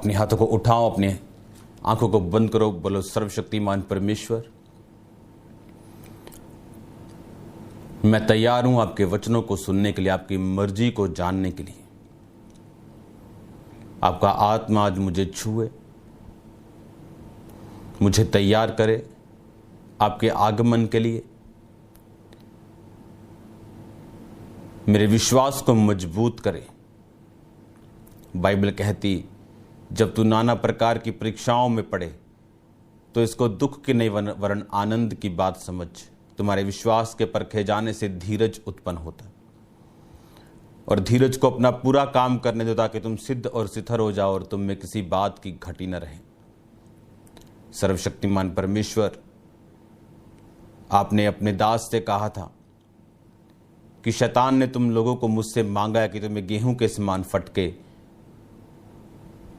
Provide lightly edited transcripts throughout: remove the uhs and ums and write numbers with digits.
अपने हाथों को उठाओ, अपने आंखों को बंद करो, बोलो सर्वशक्तिमान परमेश्वर, मैं तैयार हूं आपके वचनों को सुनने के लिए, आपकी मर्जी को जानने के लिए। आपका आत्मा आज मुझे छुए, मुझे तैयार करे आपके आगमन के लिए। मेरे विश्वास को मजबूत करे। बाइबल कहती जब तू नाना प्रकार की परीक्षाओं में पड़े तो इसको दुख की नहीं वरन आनंद की बात समझ। तुम्हारे विश्वास के परखे जाने से धीरज उत्पन्न होता है, और धीरज को अपना पूरा काम करने दो ताकि तुम सिद्ध और सिथर हो जाओ और तुम में किसी बात की घटी न रहे। सर्वशक्तिमान परमेश्वर, आपने अपने दास से कहा था कि शैतान ने तुम लोगों को मुझसे मांगा है कि तुम्हें गेहूं के समान फटके,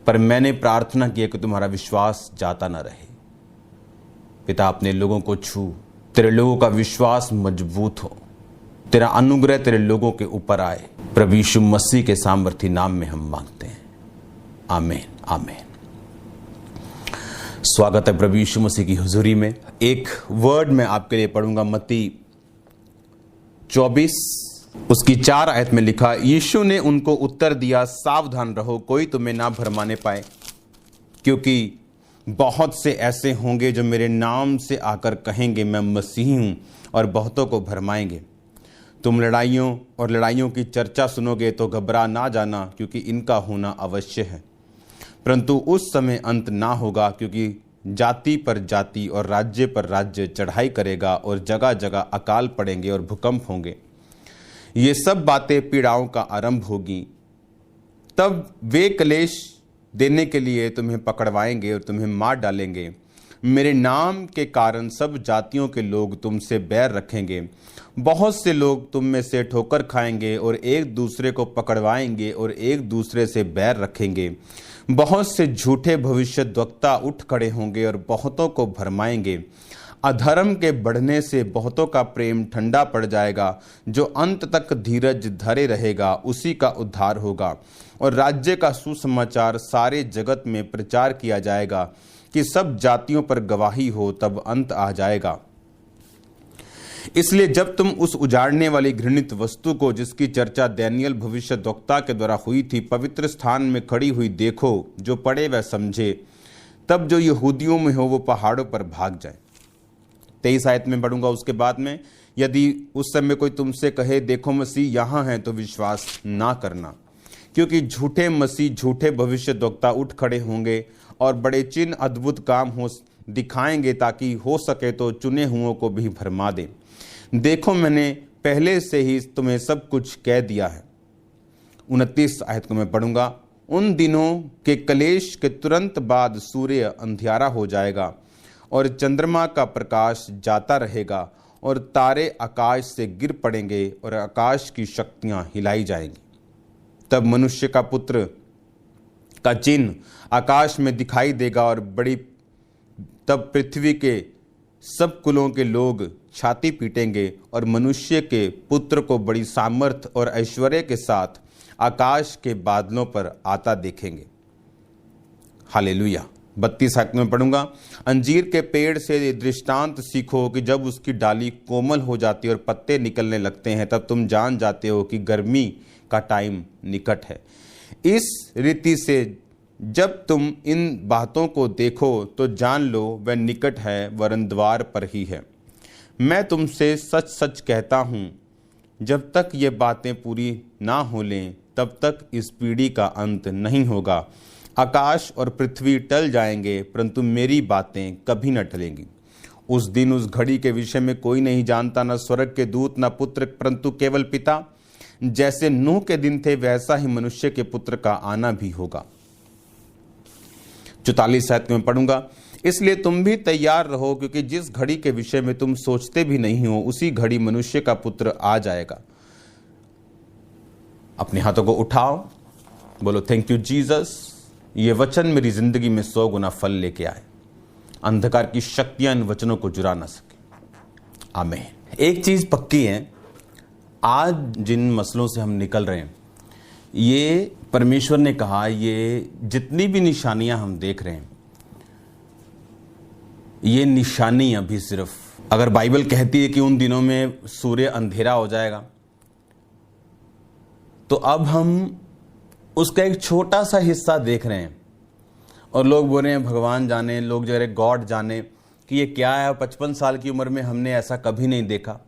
पर मैंने प्रार्थना की है कि तुम्हारा विश्वास जाता न रहे। पिता, अपने लोगों को छू, तेरे लोगों का विश्वास मजबूत हो, तेरा अनुग्रह तेरे लोगों के ऊपर आए। प्रभु यीशु मसीह के सामर्थी नाम में हम मांगते हैं, आमीन आमीन। स्वागत है प्रभु यीशु मसीह की हुजूरी में। एक वर्ड मैं आपके लिए पढ़ूंगा, मत्ती 24 उसकी 4 आयत में लिखा, यीशु ने उनको उत्तर दिया, सावधान रहो, कोई तुम्हें ना भरमाने पाए, क्योंकि बहुत से ऐसे होंगे जो मेरे नाम से आकर कहेंगे मैं मसीह हूं, और बहुतों को भरमाएंगे। तुम लड़ाइयों की चर्चा सुनोगे तो घबरा ना जाना, क्योंकि इनका होना अवश्य है, परंतु उस समय अंत ना होगा, क्योंकि जाति पर जाति और राज्य पर राज्य चढ़ाई करेगा, और जगह जगह अकाल पड़ेंगे और भूकंप होंगे। ये सब बातें पीड़ाओं का आरंभ होगी। तब वे क्लेश देने के लिए तुम्हें पकड़वाएंगे और तुम्हें मार डालेंगे। मेरे नाम के कारण सब जातियों के लोग तुमसे बैर रखेंगे। बहुत से लोग तुम में से ठोकर खाएंगे और एक दूसरे को पकड़वाएंगे और एक दूसरे से बैर रखेंगे। बहुत से झूठे भविष्यद्वक्ता उठ खड़े होंगे और बहुतों को भरमाएंगे। अधर्म के बढ़ने से बहुतों का प्रेम ठंडा पड़ जाएगा। जो अंत तक धीरज धरे रहेगा उसी का उद्धार होगा। और राज्य का सुसमाचार सारे जगत में प्रचार किया जाएगा कि सब जातियों पर गवाही हो, तब अंत आ जाएगा। इसलिए जब तुम उस उजाड़ने वाली घृणित वस्तु को, जिसकी चर्चा दानियेल भविष्यद्वक्ता के द्वारा हुई थी, पवित्र स्थान में खड़ी हुई देखो, जो पढ़े वह समझे, तब जो यहूदियों में हो वो पहाड़ों पर भाग जाए। 23 आयत में पढ़ूंगा उसके बाद में, यदि उस समय कोई तुमसे कहे देखो मसीह यहाँ है, तो विश्वास ना करना, क्योंकि झूठे मसीह झूठे भविष्यद्वक्ता उठ खड़े होंगे और बड़े चिन्ह अद्भुत काम हो दिखाएंगे, ताकि हो सके तो चुने हुओं को भी भरमा दे। देखो मैंने पहले से ही तुम्हें सब कुछ कह दिया है। 29 आयत को मैं पढ़ूंगा, उन दिनों के कलेश के तुरंत बाद सूर्य अंधियारा हो जाएगा और चंद्रमा का प्रकाश जाता रहेगा और तारे आकाश से गिर पड़ेंगे और आकाश की शक्तियां हिलाई जाएंगी। तब मनुष्य का पुत्र का चिन्ह आकाश में दिखाई देगा और तब पृथ्वी के सब कुलों के लोग छाती पीटेंगे और मनुष्य के पुत्र को बड़ी सामर्थ और ऐश्वर्य के साथ आकाश के बादलों पर आता देखेंगे। हालेलुया। 32 आयत में पढ़ूंगा, अंजीर के पेड़ से दृष्टांत सीखो कि जब उसकी डाली कोमल हो जाती है और पत्ते निकलने लगते हैं, तब तुम जान जाते हो कि गर्मी का टाइम निकट है। इस रीति से जब तुम इन बातों को देखो तो जान लो वह निकट है, वरन द्वार पर ही है। मैं तुमसे सच सच कहता हूँ, जब तक ये बातें पूरी ना हो लें तब तक इस पीढ़ी का अंत नहीं होगा। आकाश और पृथ्वी टल जाएंगे, परंतु मेरी बातें कभी न टलेंगी। उस दिन उस घड़ी के विषय में कोई नहीं जानता, न स्वर्ग के दूत न पुत्र, परंतु केवल पिता। जैसे नूह के दिन थे वैसा ही मनुष्य के पुत्र का आना भी होगा। 44 आयत में पढ़ूंगा, इसलिए तुम भी तैयार रहो, क्योंकि जिस घड़ी के विषय में तुम सोचते भी नहीं हो उसी घड़ी मनुष्य का पुत्र आ जाएगा। अपने हाथों को उठाओ, बोलो थैंक यू जीसस। ये वचन मेरी जिंदगी में 100 गुना फल लेके आए। अंधकार की शक्तियां इन वचनों को जुरा ना सके। आमीन। एक चीज पक्की है, आज जिन मसलों से हम निकल रहे हैं ये परमेश्वर ने कहा, ये जितनी भी निशानियां हम देख रहे हैं, ये निशानी अभी सिर्फ, अगर बाइबल कहती है कि उन दिनों में सूर्य अंधेरा हो जाएगा, तो अब हम उसका एक छोटा सा हिस्सा देख रहे हैं। और लोग बोल रहे हैं भगवान जाने, लोग जो है गॉड जाने कि ये क्या है, 55 साल की उम्र में हमने ऐसा कभी नहीं देखा।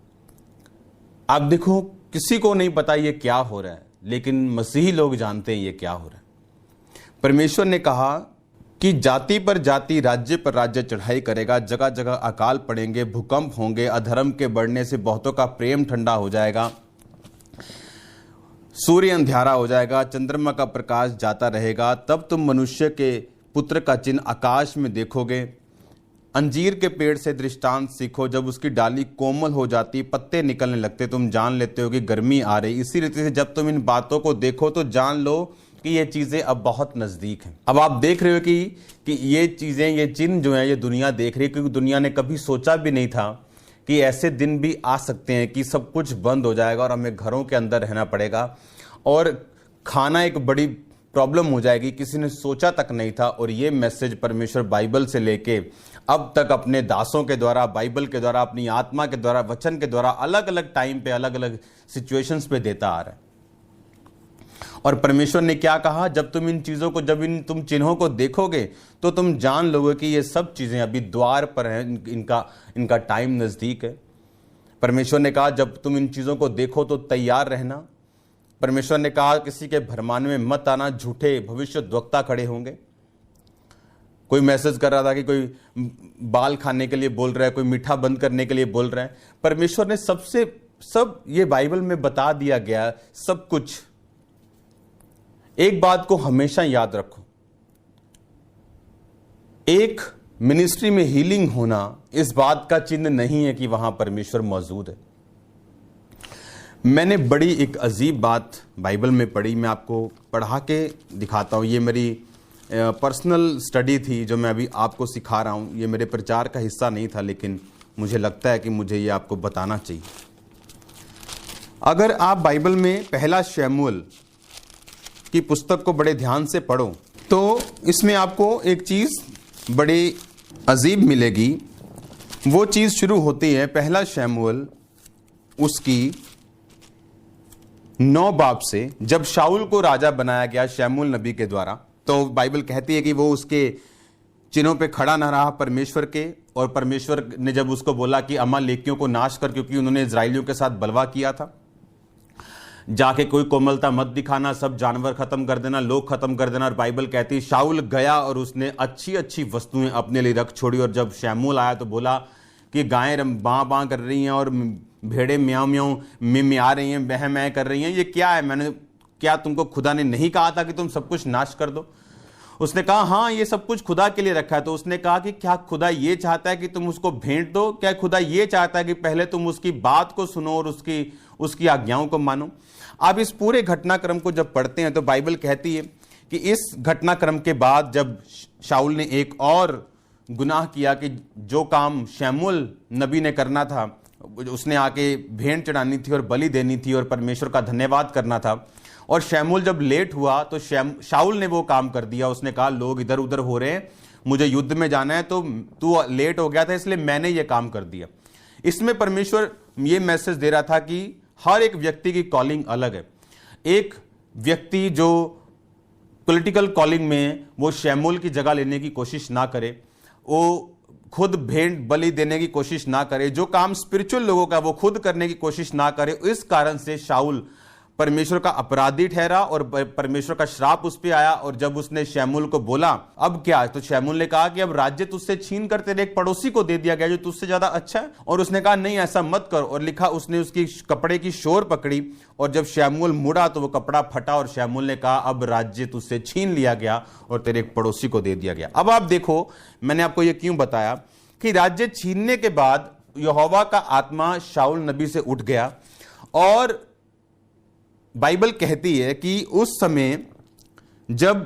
आप देखो, किसी को नहीं पता ये क्या हो रहा है, लेकिन मसीही लोग जानते हैं ये क्या हो रहा है। परमेश्वर ने कहा कि जाति पर जाति, राज्य पर राज्य चढ़ाई करेगा, जगह जगह अकाल पड़ेंगे, भूकंप होंगे, अधर्म के बढ़ने से बहुतों का प्रेम ठंडा हो जाएगा, सूर्य अंधियारा हो जाएगा, चंद्रमा का प्रकाश जाता रहेगा। तब तुम मनुष्य के पुत्र का चिन्ह आकाश में देखोगे। अंजीर के पेड़ से दृष्टांत सीखो, जब उसकी डाली कोमल हो जाती, पत्ते निकलने लगते, तुम जान लेते हो कि गर्मी आ रही। इसी रीति से जब तुम इन बातों को देखो तो जान लो कि ये चीजें अब बहुत नजदीक हैं। अब आप देख रहे हो कि ये चीजें, ये चिन्ह जो है, ये दुनिया देख रही है, क्योंकि दुनिया ने कभी सोचा भी नहीं था कि ऐसे दिन भी आ सकते हैं कि सब कुछ बंद हो जाएगा और हमें घरों के अंदर रहना पड़ेगा और खाना एक बड़ी प्रॉब्लम हो जाएगी। किसी ने सोचा तक नहीं था। और ये मैसेज परमेश्वर बाइबल से लेके अब तक अपने दासों के द्वारा, बाइबल के द्वारा, अपनी आत्मा के द्वारा, वचन के द्वारा अलग अलग टाइम पे, अलग अलग सिचुएशंस पे देता आ रहा है। और परमेश्वर ने क्या कहा, जब तुम इन चीजों को, जब तुम चिन्हों को देखोगे तो तुम जान लोगे कि ये सब चीजें अभी द्वार पर हैं, इनका टाइम नजदीक है। परमेश्वर ने कहा जब तुम इन चीजों को देखो तो तैयार रहना। परमेश्वर ने कहा किसी के भरमाने में मत आना, झूठे भविष्यद्वक्ता खड़े होंगे। कोई मैसेज कर रहा था कि कोई बाल खाने के लिए बोल रहा है, कोई मीठा बंद करने के लिए बोल रहा है। परमेश्वर ने सब ये बाइबल में बता दिया गया सब कुछ। एक बात को हमेशा याद रखो, एक मिनिस्ट्री में हीलिंग होना इस बात का चिन्ह नहीं है कि वहां परमेश्वर मौजूद है। मैंने बड़ी एक अजीब बात बाइबल में पढ़ी, मैं आपको पढ़ा के दिखाता हूं। ये मेरी पर्सनल स्टडी थी जो मैं अभी आपको सिखा रहा हूं। ये मेरे प्रचार का हिस्सा नहीं था, लेकिन मुझे लगता है कि मुझे ये आपको बताना चाहिए। अगर आप बाइबल में पहला शमूएल की पुस्तक को बड़े ध्यान से पढ़ो तो इसमें आपको एक चीज बड़ी अजीब मिलेगी। वो चीज शुरू होती है पहला शमूएल उसकी 9 बाब से, जब शाऊल को राजा बनाया गया शमूएल नबी के द्वारा। तो बाइबल कहती है कि वो उसके चिन्हों पे खड़ा न रहा परमेश्वर के, और परमेश्वर ने जब उसको बोला कि अमालेकियों को नाश कर, क्योंकि उन्होंने इजराइलियों के साथ बलवा किया था, जाके कोई कोमलता मत दिखाना, सब जानवर खत्म कर देना, लोग खत्म कर देना। और बाइबल कहती है शाऊल गया और उसने अच्छी अच्छी वस्तुएं अपने लिए रख छोड़ी। और जब शमूएल आया तो बोला कि गायें बाँ बाँ कर रही हैं और भेड़े म्याऊं म्याऊं मिमिया रही हैं, बह मैं कर रही हैं, ये क्या है? मैंने क्या तुमको खुदा ने नहीं कहा था कि तुम सब कुछ नाश कर दो? उसने कहा हाँ, ये सब कुछ खुदा के लिए रखा है। तो उसने कहा कि क्या खुदा ये चाहता है कि तुम उसको भेंट दो? क्या खुदा ये चाहता है कि पहले तुम उसकी बात को सुनो और उसकी आज्ञाओं को मानो? आप इस पूरे घटनाक्रम को जब पढ़ते हैं तो बाइबल कहती है कि इस घटनाक्रम के बाद जब शाऊल ने एक और गुनाह किया कि जो काम शमूएल नबी ने करना था, उसने आके भेंट चढ़ानी थी और बलि देनी थी और परमेश्वर का धन्यवाद करना था। और शमूएल जब लेट हुआ तो शाऊल ने वो काम कर दिया। उसने कहा लोग इधर उधर हो रहे हैं, मुझे युद्ध में जाना है, तो तू लेट हो गया था इसलिए मैंने ये काम कर दिया। इसमें परमेश्वर ये मैसेज दे रहा था कि हर एक व्यक्ति की कॉलिंग अलग है। एक व्यक्ति जो पॉलिटिकल कॉलिंग में वो शमूएल की जगह लेने की कोशिश ना करे, वो खुद भेंट बलि देने की कोशिश ना करे, जो काम स्पिरिचुअल लोगों का वो खुद करने की कोशिश ना करे। इस कारण से शाऊल परमेश्वर का अपराधी ठहरा और परमेश्वर का श्राप उस पर आया। और जब उसने शमूएल को बोला अब क्या, तो शमूएल ने कहा कि अब राज्य तुझसे छीन कर तेरे एक पड़ोसी को दे दिया गया जो तुझसे ज्यादा अच्छा है। और उसने कहा नहीं ऐसा मत कर, और लिखा उसने उसकी कपड़े की शोर पकड़ी और जब शमूएल मुड़ा तो वो कपड़ा फटा और शमूएल ने कहा अब राज्य तुझसे छीन लिया गया और तेरे एक पड़ोसी को दे दिया गया। अब आप देखो, मैंने आपको ये क्यों बताया कि राज्य छीनने के बाद यहोवा का आत्मा शाऊल नबी से उठ गया। और बाइबल कहती है कि उस समय जब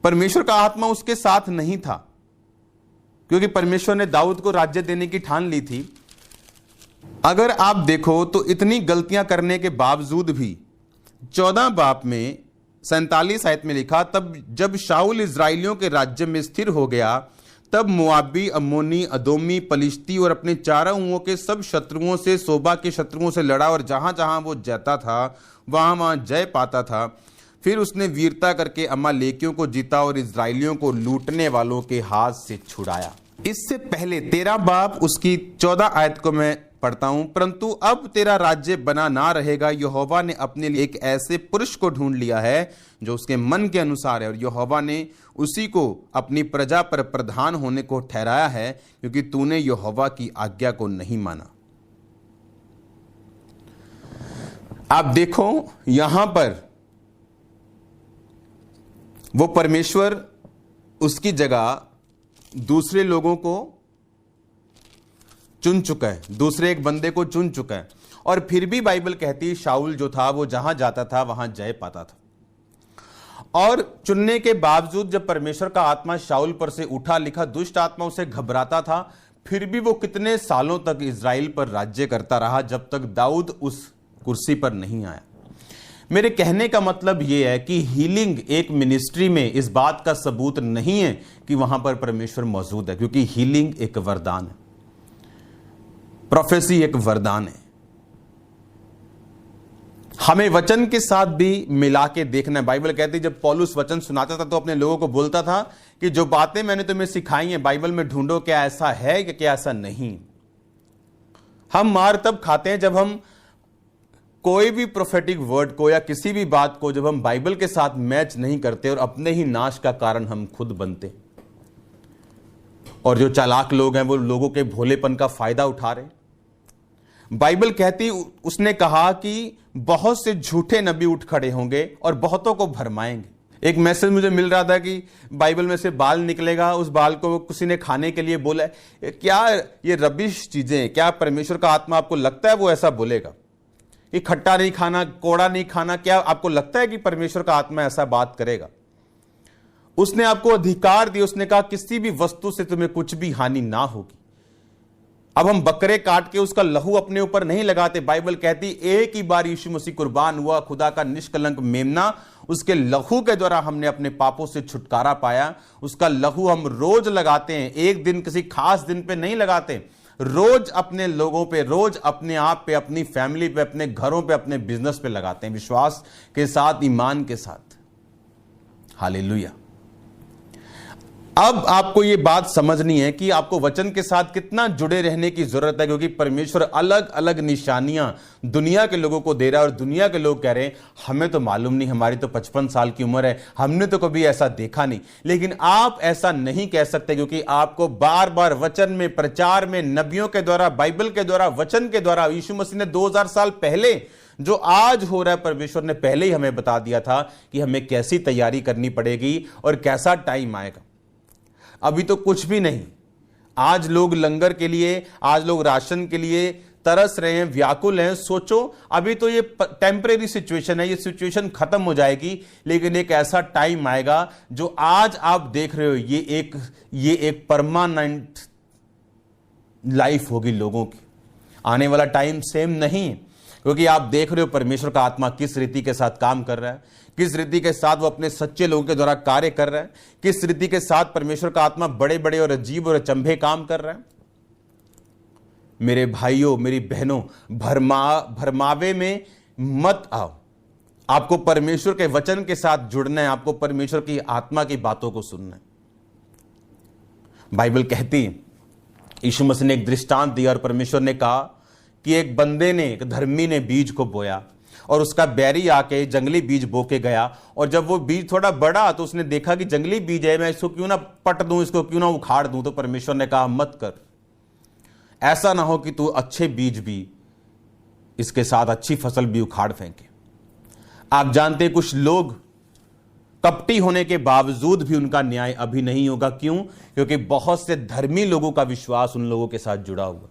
परमेश्वर का आत्मा उसके साथ नहीं था, क्योंकि परमेश्वर ने दाऊद को राज्य देने की ठान ली थी। अगर आप देखो तो इतनी गलतियां करने के बावजूद भी 14 बाब में 47 आयत में लिखा, तब जब शाऊल इजराइलियों के राज्य में स्थिर हो गया, तब मुआबी, अम्मोनी, अदोमी, पलिश्ती और अपने चारों ओर के सब शत्रुओं से, सोबा के शत्रुओं से लड़ा और जहां जहां वो जाता था वहां वहां जय पाता था। फिर उसने वीरता करके अमालेकियों को जीता और इजराइलियों को लूटने वालों के हाथ से छुड़ाया। इससे पहले 13 बाब उसकी 14 आयत को मैं पढ़ता हूं, परंतु अब तेरा राज्य बना ना रहेगा। यहोवा ने अपने लिए एक ऐसे पुरुष को ढूंढ लिया है जो उसके मन के अनुसार है, और यहोवा ने उसी को अपनी प्रजा पर प्रधान होने को ठहराया है, क्योंकि तूने यहोवा की आज्ञा को नहीं माना। आप देखो यहां पर वो परमेश्वर उसकी जगह दूसरे लोगों को चुन चुका है, दूसरे एक बंदे को चुन चुका है, और फिर भी बाइबल कहती है शाऊल जो था वो जहां जाता था वहां जय पाता था। और चुनने के बावजूद जब परमेश्वर का आत्मा शाऊल पर से उठा, लिखा दुष्ट आत्मा उसे घबराता था, फिर भी वो कितने सालों तक इजराइल पर राज्य करता रहा जब तक दाऊद उस कुर्सी पर नहीं आया। मेरे कहने का मतलब यह है कि हीलिंग एक मिनिस्ट्री में इस बात का सबूत नहीं है कि वहां पर परमेश्वर मौजूद है, क्योंकि हीलिंग एक वरदान है, प्रोफेसी एक वरदान है। हमें वचन के साथ भी मिला के देखना है। बाइबल कहती है जब पौलुस वचन सुनाता था तो अपने लोगों को बोलता था कि जो बातें मैंने तुम्हें सिखाई हैं बाइबल में ढूंढो, क्या ऐसा है कि क्या ऐसा नहीं। हम मार तब खाते हैं जब हम कोई भी प्रोफेटिक वर्ड को या किसी भी बात को जब हम बाइबल के साथ मैच नहीं करते और अपने ही नाश का कारण हम खुद बनते। और जो चालाक लोग हैं वो लोगों के भोलेपन का फायदा उठा रहे। बाइबल कहती, उसने कहा कि बहुत से झूठे नबी उठ खड़े होंगे और बहुतों को भरमाएंगे। एक मैसेज मुझे मिल रहा था कि बाइबल में से बाल निकलेगा, उस बाल को किसी ने खाने के लिए बोला है। क्या ये रबिश चीजें, क्या परमेश्वर का आत्मा आपको लगता है वो ऐसा बोलेगा कि खट्टा नहीं खाना, कोड़ा नहीं खाना? क्या आपको लगता है कि परमेश्वर का आत्मा ऐसा बात करेगा? उसने आपको अधिकार दिया, उसने कहा किसी भी वस्तु से तुम्हें कुछ भी हानि ना होगी। अब हम बकरे काट के उसका लहू अपने ऊपर नहीं लगाते। बाइबल कहती एक ही बार यीशु मसीह कुर्बान हुआ, खुदा का निष्कलंक मेमना, उसके लहू के द्वारा हमने अपने पापों से छुटकारा पाया। उसका लहू हम रोज लगाते हैं, एक दिन किसी खास दिन पे नहीं लगाते, रोज अपने लोगों पे, रोज अपने आप पे, अपनी फैमिली पे, अपने घरों पे, अपने बिजनेस पे लगाते हैं, विश्वास के साथ, ईमान के साथ। हालेलुया। अब आपको यह बात समझनी है कि आपको वचन के साथ कितना जुड़े रहने की जरूरत है, क्योंकि परमेश्वर अलग अलग निशानियां दुनिया के लोगों को दे रहा है और दुनिया के लोग कह रहे हैं हमें तो मालूम नहीं, हमारी तो 55 साल की उम्र है, हमने तो कभी ऐसा देखा नहीं। लेकिन आप ऐसा नहीं कह सकते, क्योंकि आपको बार बार वचन में, प्रचार में, नबियों के द्वारा, बाइबल के द्वारा, वचन के द्वारा, यीशु मसीह ने 2000 साल पहले जो आज हो रहा है, परमेश्वर ने पहले ही हमें बता दिया था कि हमें कैसी तैयारी करनी पड़ेगी और कैसा टाइम आएगा। अभी तो कुछ भी नहीं। आज लोग लंगर के लिए, आज लोग राशन के लिए तरस रहे हैं, व्याकुल हैं। सोचो अभी तो ये टेम्परेरी सिचुएशन है, ये सिचुएशन खत्म हो जाएगी, लेकिन एक ऐसा टाइम आएगा जो आज आप देख रहे हो, ये एक परमानेंट लाइफ होगी लोगों की। आने वाला टाइम सेम नहीं है, क्योंकि आप देख रहे हो परमेश्वर का आत्मा किस रीति के साथ काम कर रहा है, किस रीति के साथ वो अपने सच्चे लोगों के द्वारा कार्य कर रहा है, किस रीति के साथ परमेश्वर का आत्मा बड़े बड़े और अजीब और अचंभे काम कर रहा है। मेरे भाइयों, मेरी बहनों, भरमावे में मत आओ। आपको परमेश्वर के वचन के साथ जुड़ना है, आपको परमेश्वर की आत्मा की बातों को सुनना है। बाइबल कहती है, यीशु मसीह ने एक दृष्टांत दिया और परमेश्वर ने कहा कि एक बंदे ने, एक धर्मी ने बीज को बोया और उसका बैरी आके जंगली बीज बो के गया, और जब वो बीज थोड़ा बड़ा तो उसने देखा कि जंगली बीज है, मैं इसको क्यों ना पट दूं, इसको क्यों ना उखाड़ दूं। तो परमेश्वर ने कहा मत कर, ऐसा ना हो कि तू अच्छे बीज भी इसके साथ अच्छी फसल भी उखाड़ फेंके। आप जानते हैं कुछ लोग कपटी होने के बावजूद भी उनका न्याय अभी नहीं होगा। क्यों? क्योंकि बहुत से धर्मी लोगों का विश्वास उन लोगों के साथ जुड़ा हुआ।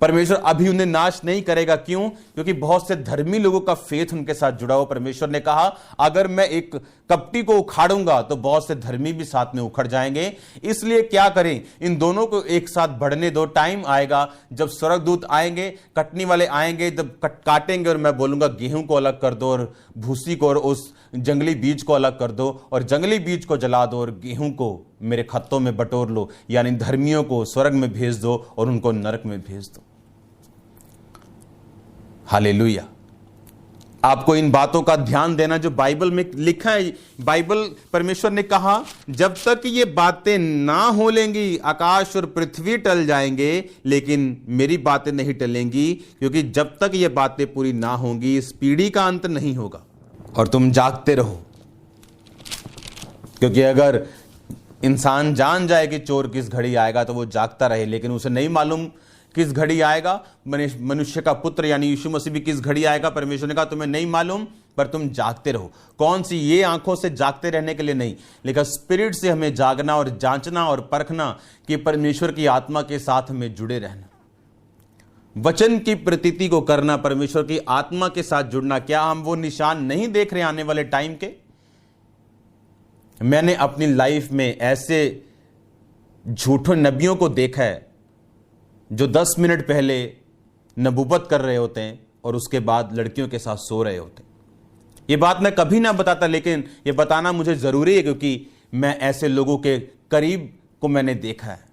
परमेश्वर अभी उन्हें नाश नहीं करेगा। क्यों? क्योंकि बहुत से धर्मी लोगों का फेथ उनके साथ जुड़ा हो। परमेश्वर ने कहा अगर मैं एक कपटी को उखाड़ूंगा तो बहुत से धर्मी भी साथ में उखड़ जाएंगे। इसलिए क्या करें, इन दोनों को एक साथ बढ़ने दो। टाइम आएगा जब स्वर्गदूत आएंगे, कटनी वाले आएंगे, जब काटेंगे और मैं बोलूंगा गेहूं को अलग कर दो और भूसी को और उस जंगली बीज को अलग कर दो, और जंगली बीज को जला दो और गेहूं को मेरे खत्तों में बटोर लो। यानी धर्मियों को स्वर्ग में भेज दो और उनको नरक में भेज दो। हालेलुया। आपको इन बातों का ध्यान देना जो बाइबल में लिखा है। बाइबल, परमेश्वर ने कहा जब तक ये बातें ना हो लेंगी आकाश और पृथ्वी टल जाएंगे, लेकिन मेरी बातें नहीं टलेंगी, क्योंकि जब तक ये बातें पूरी ना होंगी इस पीढ़ी का अंत नहीं होगा। और तुम जागते रहो, क्योंकि अगर इंसान जान जाए कि चोर किस घड़ी आएगा तो वो जागता रहे, लेकिन उसे नहीं मालूम किस घड़ी आएगा। मनुष्य का पुत्र यानी यीशु मसीह भी किस घड़ी आएगा, परमेश्वर ने कहा तुम्हें नहीं मालूम, पर तुम जागते रहो। कौन सी? ये आंखों से जागते रहने के लिए नहीं, लेकिन स्पिरिट से हमें जागना और जांचना और परखना कि परमेश्वर की आत्मा के साथ हमें जुड़े रहना, वचन की प्रतीति को करना, परमेश्वर की आत्मा के साथ जुड़ना। क्या हम वो निशान नहीं देख रहे आने वाले टाइम के? मैंने अपनी लाइफ में ऐसे झूठे नबियों को देखा है जो 10 मिनट पहले नबूवत कर रहे होते हैं और उसके बाद लड़कियों के साथ सो रहे होते हैं। ये बात मैं कभी ना बताता, लेकिन ये बताना मुझे जरूरी है, क्योंकि मैं ऐसे लोगों के करीब को मैंने देखा है।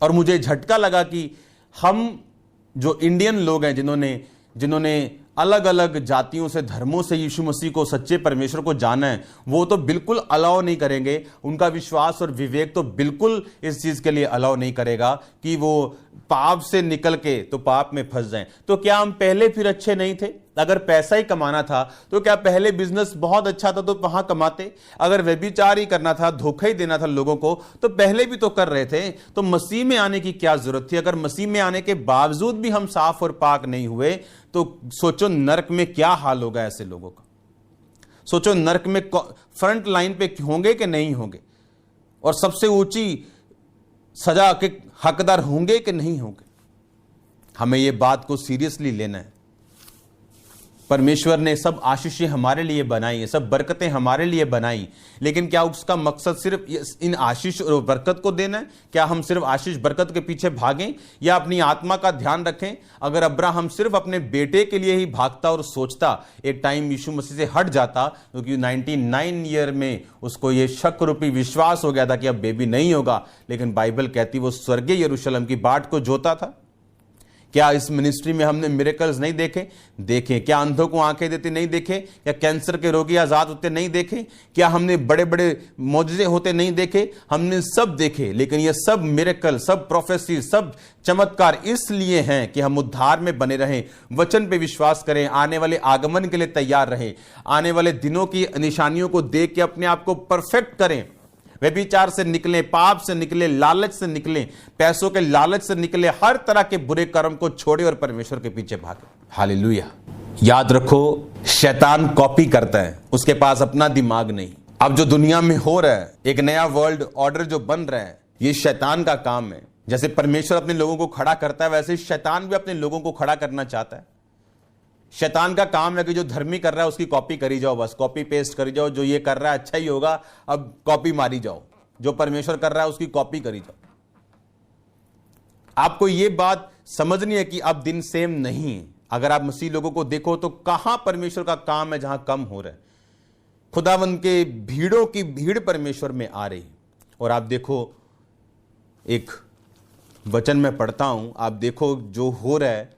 और मुझे झटका लगा कि हम जो इंडियन लोग हैं, जिन्होंने अलग अलग जातियों से, धर्मों से यीशु मसीह को, सच्चे परमेश्वर को जाना है, वो तो बिल्कुल अलाउ नहीं करेंगे। उनका विश्वास और विवेक तो बिल्कुल इस चीज के लिए अलाउ नहीं करेगा कि वो पाप से निकल के तो पाप में फंस जाएं। तो क्या हम पहले फिर अच्छे नहीं थे? अगर पैसा ही कमाना था तो क्या पहले बिजनेस बहुत अच्छा था तो वहां कमाते? अगर व्यभिचार ही करना था, धोखा ही देना था लोगों को, तो पहले भी तो कर रहे थे। तो मसीह में आने की क्या जरूरत थी? अगर मसीह में आने के बावजूद भी हम साफ और पाक नहीं हुए तो सोचो नरक में क्या हाल होगा ऐसे लोगों का। सोचो नरक में फ्रंट लाइन पे होंगे कि नहीं होंगे, और सबसे ऊंची सजा के हकदार होंगे कि नहीं होंगे। हमें यह बात को सीरियसली लेना है। परमेश्वर ने सब आशीषें हमारे लिए बनाई है, सब बरकतें हमारे लिए बनाई, लेकिन क्या उसका मकसद सिर्फ इन आशीष और बरकत को देना है? क्या हम सिर्फ आशीष बरकत के पीछे भागें या अपनी आत्मा का ध्यान रखें? अगर अब्राहम सिर्फ अपने बेटे के लिए ही भागता और सोचता, एक टाइम यीशु मसीह से हट जाता, क्योंकि 99 ईयर में उसको ये शक रूपी विश्वास हो गया था कि अब बेबी नहीं होगा, लेकिन बाइबल कहती वो स्वर्गीय यरूशलेम की बाट को जोता था। क्या इस मिनिस्ट्री में हमने मिरेकल्स नहीं देखे? क्या अंधों को आंखें देते नहीं देखे? क्या कैंसर के रोगी आजाद होते नहीं देखे? क्या हमने बड़े बड़े मौजूदे होते नहीं देखे? हमने सब देखे, लेकिन ये सब मिरेकल, सब प्रोफेसी, सब चमत्कार इसलिए हैं कि हम उद्धार में बने रहें, वचन पे विश्वास करें, आने वाले आगमन के लिए तैयार रहें, आने वाले दिनों की निशानियों को देख के अपने आप को परफेक्ट करें, व्यभिचार से निकलें, पाप से निकलें, लालच से निकलें, पैसों के लालच से निकलें, हर तरह के बुरे कर्म को छोड़े और परमेश्वर के पीछे भागें। हालेलुया। याद रखो, शैतान कॉपी करता है, उसके पास अपना दिमाग नहीं। अब जो दुनिया में हो रहा है, एक नया वर्ल्ड ऑर्डर जो बन रहा है, ये शैतान का काम है। जैसे परमेश्वर अपने लोगों को खड़ा करता है, वैसे ही शैतान भी अपने लोगों को खड़ा करना चाहता है। शैतान का काम है कि जो धर्मी कर रहा है उसकी कॉपी करी जाओ, बस कॉपी पेस्ट करी जाओ। जो ये कर रहा है अच्छा ही होगा, अब कॉपी मारी जाओ। जो परमेश्वर कर रहा है उसकी कॉपी करी जाओ। आपको ये बात समझनी है कि अब दिन सेम नहीं है। अगर आप मसीह लोगों को देखो तो कहां परमेश्वर का काम है जहां कम हो रहा है। खुदावंद के भीड़ों की भीड़ परमेश्वर में आ रही। और आप देखो, एक वचन में पढ़ता हूं, आप देखो जो हो रहा है,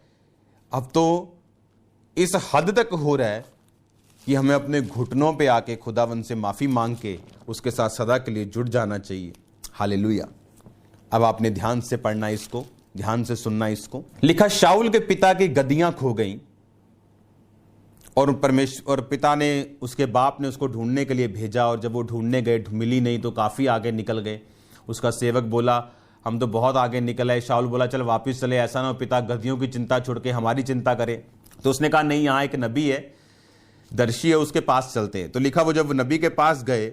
अब तो इस हद तक हो रहा है कि हमें अपने घुटनों पे आके खुदावंद से माफी मांग के उसके साथ सदा के लिए जुड़ जाना चाहिए। हालेलुया। अब आपने ध्यान से पढ़ना इसको, ध्यान से सुनना इसको। लिखा, शाऊल के पिता की गद्दियां खो गईं और परमेश्वर पिता ने, उसके बाप ने उसको ढूंढने के लिए भेजा, और जब वो ढूंढने गए, मिली नहीं तो काफी आगे निकल गए। उसका सेवक बोला, हम तो बहुत आगे निकल आए। शाऊल बोला, चल वापिस चले, ऐसा ना हो पिता गद्दियों की चिंता छोड़ के हमारी चिंता करे। तो उसने कहा, नहीं, यहां एक नबी है, दर्शी है, उसके पास चलते हैं। तो लिखा, वो जब नबी के पास गए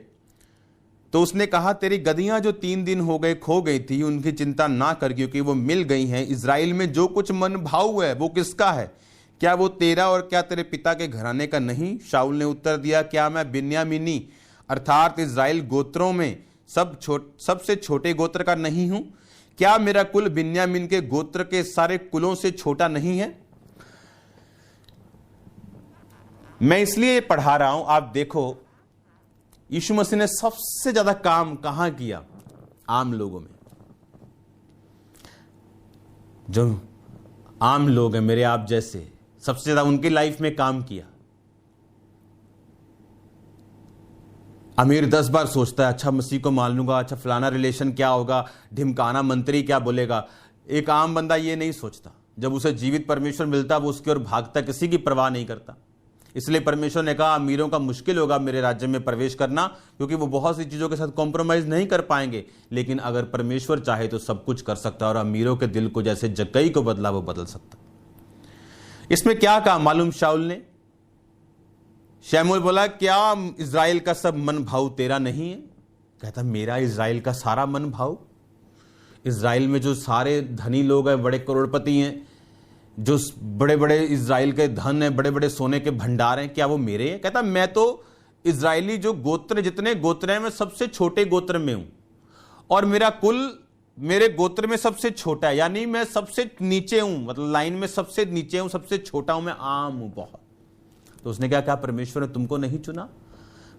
तो उसने कहा, तेरी गधियां जो 3 दिन हो गए खो गई थी, उनकी चिंता ना कर, क्योंकि वो मिल गई हैं। इज़राइल में जो कुछ मन भाव है वो किसका है? क्या वो तेरा और क्या तेरे पिता के घराने का नहीं? शाऊल ने उत्तर दिया, क्या मैं बिन्यामीनी अर्थात इज़राइल गोत्रों में सबसे छोटे गोत्र का नहीं हूं? क्या मेरा कुल बिन्यामीन के गोत्र के सारे कुलों से छोटा नहीं है? मैं इसलिए पढ़ा रहा हूं, आप देखो यीशु मसीह ने सबसे ज्यादा काम कहां किया? आम लोगों में। जो आम लोग हैं मेरे आप जैसे, सबसे ज्यादा उनकी लाइफ में काम किया। अमीर 10 बार सोचता है, अच्छा मसीह को मान लूंगा, अच्छा फलाना रिलेशन क्या होगा, ढिमकाना मंत्री क्या बोलेगा। एक आम बंदा ये नहीं सोचता। जब उसे जीवित परमेश्वर मिलता वो उसकी ओर भागता, किसी की परवाह नहीं करता। इसलिए परमेश्वर ने कहा, अमीरों का मुश्किल होगा मेरे राज्य में प्रवेश करना, क्योंकि वो बहुत सी चीजों के साथ कॉम्प्रोमाइज नहीं कर पाएंगे। लेकिन अगर परमेश्वर चाहे तो सब कुछ कर सकता है, और अमीरों के दिल को जैसे जक्कई को बदला वो बदल सकता। इसमें क्या कहा मालूम शाऊल ने? शमूएल बोला, क्या इज़राइल का सब मन भाव तेरा नहीं है? कहता, मेरा इज़राइल का सारा मन भाव? इज़राइल में जो सारे धनी लोग हैं, बड़े करोड़पति हैं, जो बड़े बड़े इज़राइल के धन है, बड़े बड़े सोने के भंडार हैं, क्या वो मेरे हैं? कहता, मैं तो इज़राइली जो गोत्र, जितने गोत्र हैं, मैं सबसे छोटे गोत्र में हूं, और मेरा कुल मेरे गोत्र में सबसे छोटा है, यानी मैं सबसे नीचे हूं, मतलब लाइन में सबसे नीचे हूं, सबसे छोटा हूं, मैं आम हूं बहुत। तो उसने क्या कहा, परमेश्वर ने तुमको नहीं चुना?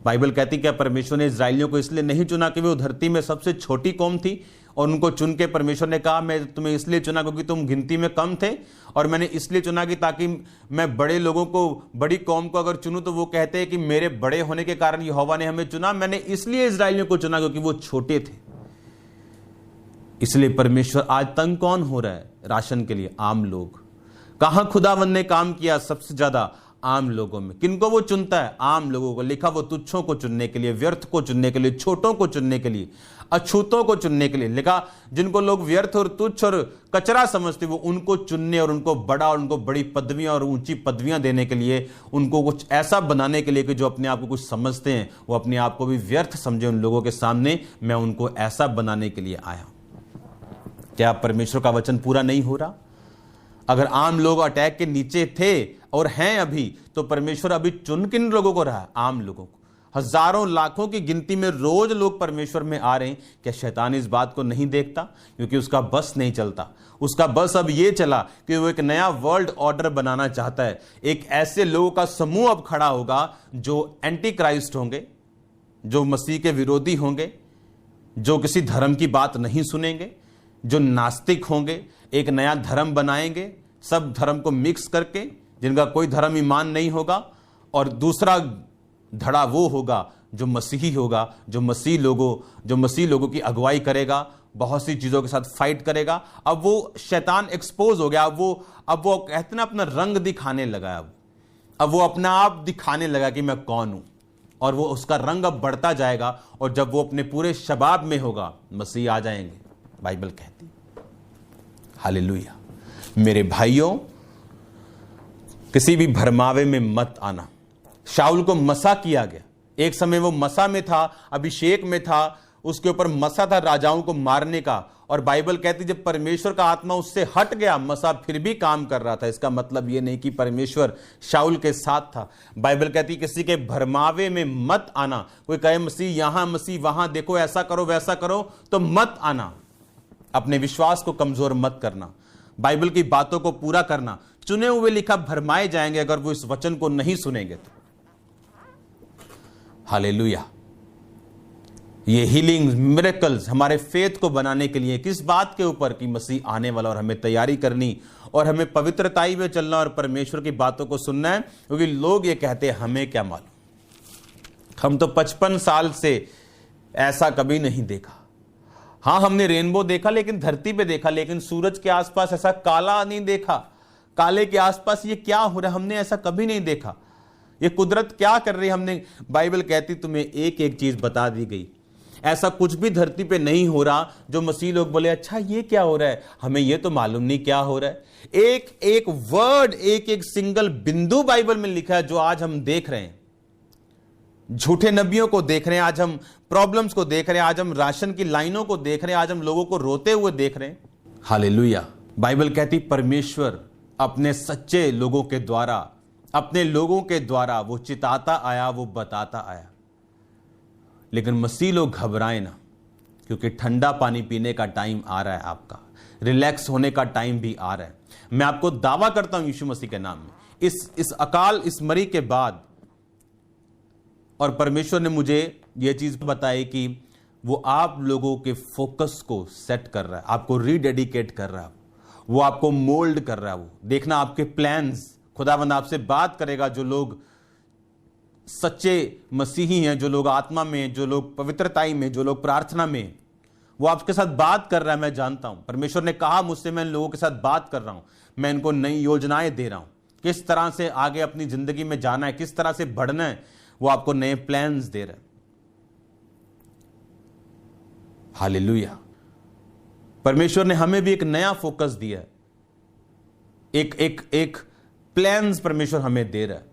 बाइबल कहती क्या परमेश्वर ने इज़राइलियों को इसलिए नहीं चुना कि वो धरती में सबसे छोटी कौम थी, और उनको चुन के परमेश्वर ने कहा, मैं तुम्हें इसलिए चुना क्योंकि तुम गिनती में कम थे, और मैंने इसलिए चुना कि ताकि मैं बड़े लोगों को, बड़ी कौम को अगर चुनूं तो वो कहते हैं कि मेरे बड़े होने के कारण यहोवा ने हमें चुना। मैंने इसलिए इज़राइलियों को चुना क्योंकि वो छोटे थे। इसलिए परमेश्वर आज तंग कौन हो रहा है राशन के लिए? आम लोग। कहां खुदावंद ने काम किया सबसे ज्यादा? आम लोगों में। किनको वो चुनता है? आम लोगों को। लिखा, वो तुच्छों को चुनने के लिए, व्यर्थ को चुनने के लिए, छोटों को चुनने के लिए, अछूतों को चुनने के लिए। लिखा, जिनको लोग व्यर्थ और तुच्छ और कचरा समझते वो उनको चुनने और उनको बड़ा और उनको बड़ी पदवियां और ऊंची पदवियां देने के लिए, उनको कुछ ऐसा बनाने के लिए कि जो अपने आप को कुछ समझते हैं वो अपने आप को भी व्यर्थ समझे उन लोगों के सामने। मैं उनको ऐसा बनाने के लिए आया। क्या परमेश्वर का वचन पूरा नहीं हो रहा? अगर आम लोग अटैक के नीचे थे और हैं अभी, तो परमेश्वर अभी चुन किन लोगों को रहा है? आम लोगों को। हजारों लाखों की गिनती में रोज लोग परमेश्वर में आ रहे हैं। क्या शैतान इस बात को नहीं देखता? क्योंकि उसका बस नहीं चलता। उसका बस अब ये चला कि वो एक नया वर्ल्ड ऑर्डर बनाना चाहता है। एक ऐसे लोगों का समूह अब खड़ा होगा जो एंटी क्राइस्ट होंगे, जो मसीह के विरोधी होंगे, जो किसी धर्म की बात नहीं सुनेंगे, जो नास्तिक होंगे, एक नया धर्म बनाएंगे, सब धर्म को मिक्स करके, जिनका कोई धर्म ईमान नहीं होगा। और दूसरा धड़ा वो होगा जो मसीही होगा, जो मसीह लोगों की अगुवाई करेगा, बहुत सी चीजों के साथ फाइट करेगा। अब वो शैतान एक्सपोज हो गया। अब वो कहते ना अपना रंग दिखाने लगा। अब वो अपना आप दिखाने लगा कि मैं कौन हूं, और वो उसका रंग अब बढ़ता जाएगा। और जब वो अपने पूरे शबाब में होगा, मसीह आ जाएंगे, बाइबल कहती। हालेलुया। मेरे भाइयों, किसी भी भरमावे में मत आना। शाऊल को मसा किया गया। एक समय वो मसा में था, अभिषेक में था, उसके ऊपर मसा था राजाओं को मारने का। और बाइबल कहती जब परमेश्वर का आत्मा उससे हट गया, मसा फिर भी काम कर रहा था। इसका मतलब यह नहीं कि परमेश्वर शाऊल के साथ था। बाइबल कहती किसी के भरमावे में मत आना। कोई कहे मसीह यहां, मसीह वहां, देखो ऐसा करो वैसा करो, तो मत आना। अपने विश्वास को कमजोर मत करना, बाइबल की बातों को पूरा करना। चुने हुए लिखा भरमाए जाएंगे अगर वो इस वचन को नहीं सुनेंगे तो। हालेलुया। ये हीलिंग मिरेकल्स हमारे फेथ को बनाने के लिए किस बात के ऊपर? कि मसीह आने वाला, और हमें तैयारी करनी और हमें पवित्रताई में चलना और परमेश्वर की बातों को सुनना है। क्योंकि लोग ये कहते हैं हमें क्या मालूम, हम तो 55 साल से ऐसा कभी नहीं देखा। हाँ, हमने रेनबो देखा लेकिन धरती पे देखा, लेकिन सूरज के आसपास ऐसा काला नहीं देखा। काले के आसपास ये क्या हो रहा है, हमने ऐसा कभी नहीं देखा। ये कुदरत क्या कर रही है, हमने, बाइबल कहती तुम्हें एक एक चीज बता दी गई। ऐसा कुछ भी धरती पे नहीं हो रहा जो मसीह लोग बोले अच्छा ये क्या हो रहा है, हमें ये तो मालूम नहीं क्या हो रहा है। एक एक वर्ड, एक एक सिंगल बिंदु बाइबल में लिखा है जो आज हम देख रहे हैं। झूठे नबियों को देख रहे हैं, आज हम प्रॉब्लम्स को देख रहे हैं, आज हम राशन की लाइनों को देख रहे हैं, आज हम लोगों को रोते हुए देख रहे हैं। हालेलुया। बाइबल कहती परमेश्वर अपने सच्चे लोगों के द्वारा, अपने लोगों के द्वारा वो चिताता आया, वो बताता आया। लेकिन मसीह लोग घबराए ना, क्योंकि ठंडा पानी पीने का टाइम आ रहा है, आपका रिलैक्स होने का टाइम भी आ रहा है। मैं आपको दावा करता हूं यीशु मसीह के नाम में, इस अकाल, इस मरी के बाद, और परमेश्वर ने मुझे यह चीज बताई कि वो आप लोगों के फोकस को सेट कर रहा है, आपको रीडेडिकेट कर रहा है, वो आपको मोल्ड कर रहा है। वो देखना आपके प्लान्स, खुदावंद आपसे बात करेगा। जो लोग सच्चे मसीही हैं, जो लोग आत्मा में, जो लोग पवित्रताई में, जो लोग प्रार्थना में, वो आपके साथ बात कर रहा है। मैं जानता हूं, परमेश्वर ने कहा मुझसे, मैं इन लोगों के साथ बात कर रहा हूं, मैं इनको नई योजनाएं दे रहा हूं, किस तरह से आगे अपनी जिंदगी में जाना है, किस तरह से बढ़ना है, वो आपको नए प्लान्स दे रहे हैं। हालेलुया। परमेश्वर ने हमें भी एक नया फोकस दिया है, एक प्लान्स परमेश्वर हमें दे रहा है।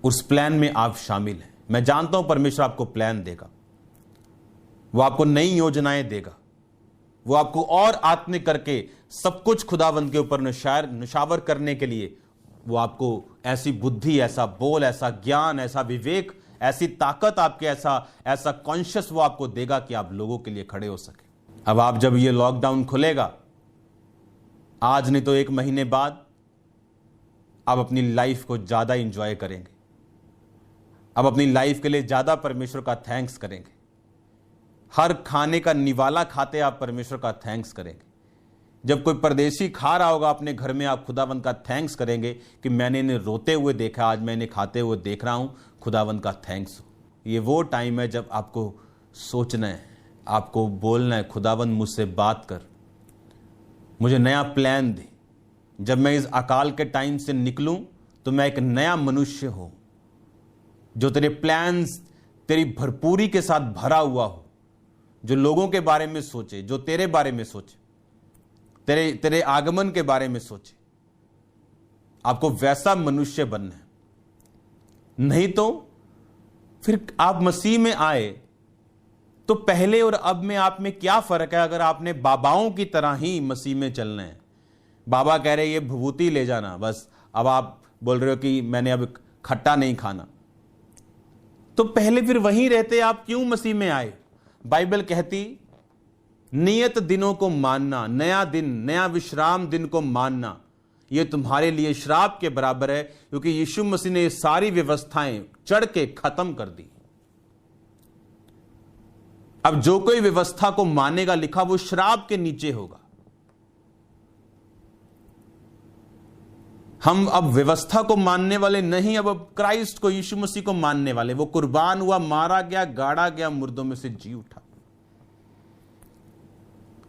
उस प्लान में आप शामिल हैं। मैं जानता हूं परमेश्वर आपको प्लान देगा, वो आपको नई योजनाएं देगा, वो आपको और आत्मिक करके सब कुछ खुदावंद के ऊपर निशावर करने के लिए वो आपको ऐसी बुद्धि, ऐसा बोल, ऐसा ज्ञान, ऐसा विवेक, ऐसी ताकत आपके, ऐसा कॉन्शियस वो आपको देगा कि आप लोगों के लिए खड़े हो सके। अब आप जब ये लॉकडाउन खुलेगा, आज नहीं तो 1 महीने बाद, आप अपनी लाइफ को ज्यादा इंजॉय करेंगे, अब अपनी लाइफ के लिए ज्यादा परमेश्वर का थैंक्स करेंगे। हर खाने का निवाला खाते आप परमेश्वर का थैंक्स करेंगे। जब कोई परदेशी खा रहा होगा अपने घर में, आप खुदावंद का थैंक्स करेंगे कि मैंने इन्हें रोते हुए देखा, आज मैं इन्हें खाते हुए देख रहा हूं, खुदावंद का थैंक्स हो। ये वो टाइम है जब आपको सोचना है, आपको बोलना है, खुदावंद मुझसे बात कर, मुझे नया प्लान दे। जब मैं इस अकाल के टाइम से निकलूं तो मैं एक नया मनुष्य हूं, जो तेरे प्लान्स, तेरी भरपूरी के साथ भरा हुआ हो, जो लोगों के बारे में सोचे, जो तेरे बारे में सोचे, तेरे आगमन के बारे में सोचे। आपको वैसा मनुष्य बनना है। नहीं तो फिर आप मसीह में आए तो पहले और अब में आप में क्या फर्क है? अगर आपने बाबाओं की तरह ही मसीह में चलना है, बाबा कह रहे ये विभूति ले जाना, बस अब आप बोल रहे हो कि मैंने अब खट्टा नहीं खाना, तो पहले फिर वहीं रहते आप क्यों मसीह में आए? बाइबल कहती नियत दिनों को मानना, नया दिन, नया विश्राम दिन को मानना, यह तुम्हारे लिए श्राप के बराबर है, क्योंकि यीशु मसीह ने सारी व्यवस्थाएं चढ़ के खत्म कर दी। अब जो कोई व्यवस्था को मानेगा, लिखा, वो श्राप के नीचे होगा। हम अब व्यवस्था को मानने वाले नहीं, अब क्राइस्ट को, यीशु मसीह को मानने वाले। वो कुर्बान हुआ, मारा गया, गाड़ा गया, मुर्दों में से जी उठा।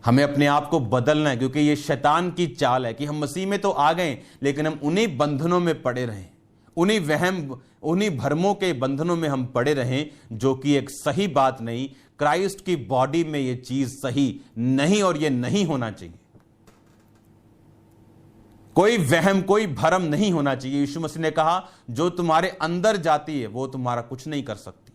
हमें अपने आप को बदलना है, क्योंकि ये शैतान की चाल है कि हम मसीह में तो आ गए, लेकिन हम उन्हीं बंधनों में पड़े रहें, उन्हीं वहम, उन्हीं भरमों के बंधनों में हम पड़े रहें, जो कि एक सही बात नहीं। क्राइस्ट की बॉडी में ये चीज सही नहीं, और ये नहीं होना चाहिए। कोई वहम, कोई भरम नहीं होना चाहिए। यीशु मसीह ने कहा जो तुम्हारे अंदर जाती है वो तुम्हारा कुछ नहीं कर सकती,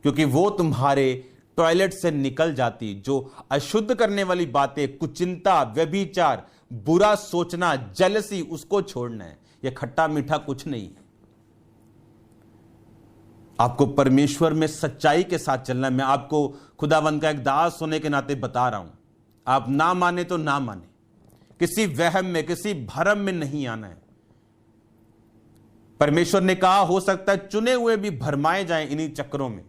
क्योंकि वो तुम्हारे टॉयलेट से निकल जाती। जो अशुद्ध करने वाली बातें, कुचिंता, व्यभिचार, बुरा सोचना, जेलसी, उसको छोड़ना है। यह खट्टा मीठा कुछ नहीं है। आपको परमेश्वर में सच्चाई के साथ चलना है। मैं आपको खुदावंद का एक दास होने के नाते बता रहा हूं, आप ना माने तो ना माने, किसी वहम में, किसी भरम में नहीं आना है। परमेश्वर ने कहा हो सकता है चुने हुए भी भरमाए जाएं इन्हीं चक्रों में।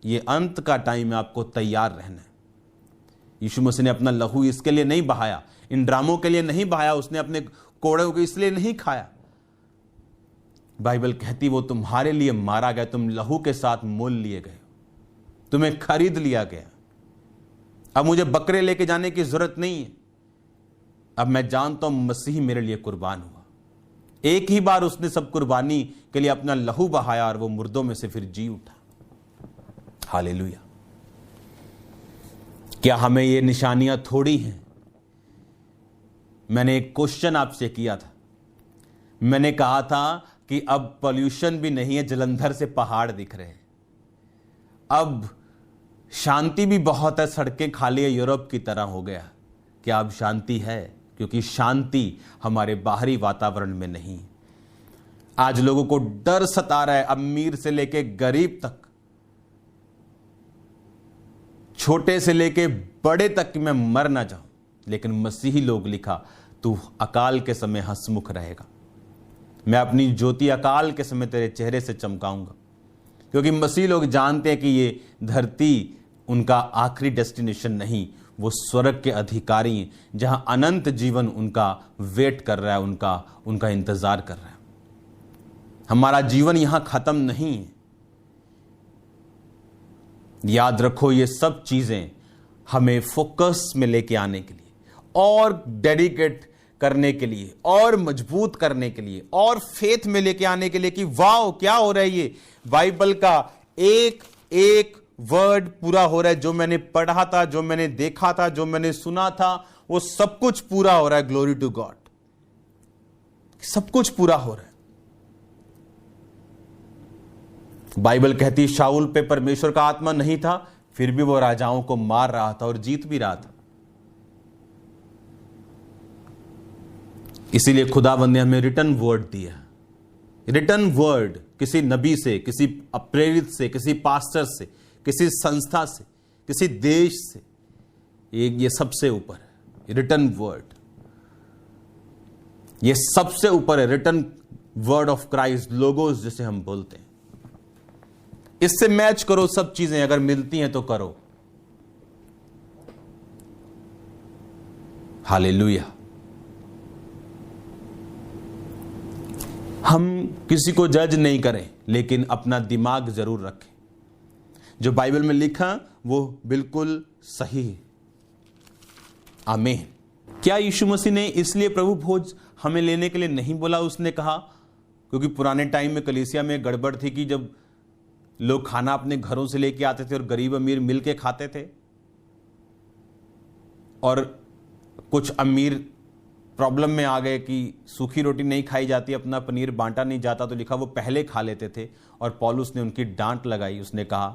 ये अंत का टाइम है, आपको तैयार रहना है। यीशु मसीह ने अपना लहू इसके लिए नहीं बहाया, इन ड्रामों के लिए नहीं बहाया, उसने अपने कोड़ों को इसलिए नहीं खाया। बाइबल कहती वो तुम्हारे लिए मारा गया, तुम लहू के साथ मोल लिए गए, तुम्हें खरीद लिया गया। अब मुझे बकरे लेके जाने की जरूरत नहीं है। अब मैं जानता हूं मसीह मेरे लिए कुर्बान हुआ। एक ही बार उसने सब कुर्बानी के लिए अपना लहू बहाया और वो मुर्दों में से फिर जी उठा। हालेलुया। क्या हमें ये निशानियां थोड़ी हैं? मैंने एक क्वेश्चन आपसे किया था। मैंने कहा था कि अब पॉल्यूशन भी नहीं है, जलंधर से पहाड़ दिख रहे हैं। अब शांति भी बहुत है, सड़कें खाली है, यूरोप की तरह हो गया। क्या अब शांति है? क्योंकि शांति हमारे बाहरी वातावरण में नहीं। आज लोगों को डर सता रहा है, अमीर से लेके गरीब तक, छोटे से लेके बड़े तक कि मैं मर ना जाऊं। लेकिन मसीही लोग लिखा, तू अकाल के समय हंसमुख रहेगा। मैं अपनी ज्योति अकाल के समय तेरे चेहरे से चमकाऊंगा। क्योंकि मसीह लोग जानते हैं कि ये धरती उनका आखिरी डेस्टिनेशन नहीं, वो स्वर्ग के अधिकारी हैं, जहां अनंत जीवन उनका वेट कर रहा है, उनका इंतजार कर रहा है। हमारा जीवन यहां खत्म नहीं है। याद रखो, ये सब चीजें हमें फोकस में लेके आने के लिए और डेडिकेट करने के लिए और मजबूत करने के लिए और फेथ में लेके आने के लिए कि वाओ क्या हो रहा है, ये बाइबल का एक एक वर्ड पूरा हो रहा है। जो मैंने पढ़ा था, जो मैंने देखा था, जो मैंने सुना था, वो सब कुछ पूरा हो रहा है। ग्लोरी टू गॉड, सब कुछ पूरा हो रहा है। बाइबल कहती है शाऊल पे परमेश्वर का आत्मा नहीं था, फिर भी वो राजाओं को मार रहा था और जीत भी रहा था। इसीलिए खुदावंद ने हमें रिटर्न वर्ड दिया। रिटर्न वर्ड किसी नबी से, किसी अप्रेरित से, किसी पास्टर से, किसी संस्था से, किसी देश से, ये सबसे ऊपर है। रिटर्न वर्ड ये सबसे ऊपर है। Return word of Christ, logos जिसे हम बोलते हैं। इससे मैच करो सब चीजें, अगर मिलती हैं तो करो। हालेलुया। हम किसी को जज नहीं करें, लेकिन अपना दिमाग जरूर रखें। जो बाइबल में लिखा वो बिल्कुल सही है। आमीन। क्या यीशु मसीह ने इसलिए प्रभु भोज हमें लेने के लिए नहीं बोला? उसने कहा क्योंकि पुराने टाइम में कलीसिया में गड़बड़ थी कि जब लोग खाना अपने घरों से लेके आते थे और गरीब अमीर मिलके खाते थे, और कुछ अमीर प्रॉब्लम में आ गए कि सूखी रोटी नहीं खाई जाती, अपना पनीर बांटा नहीं जाता, तो लिखा वो पहले खा लेते थे। और पौलुस ने उनकी डांट लगाई। उसने कहा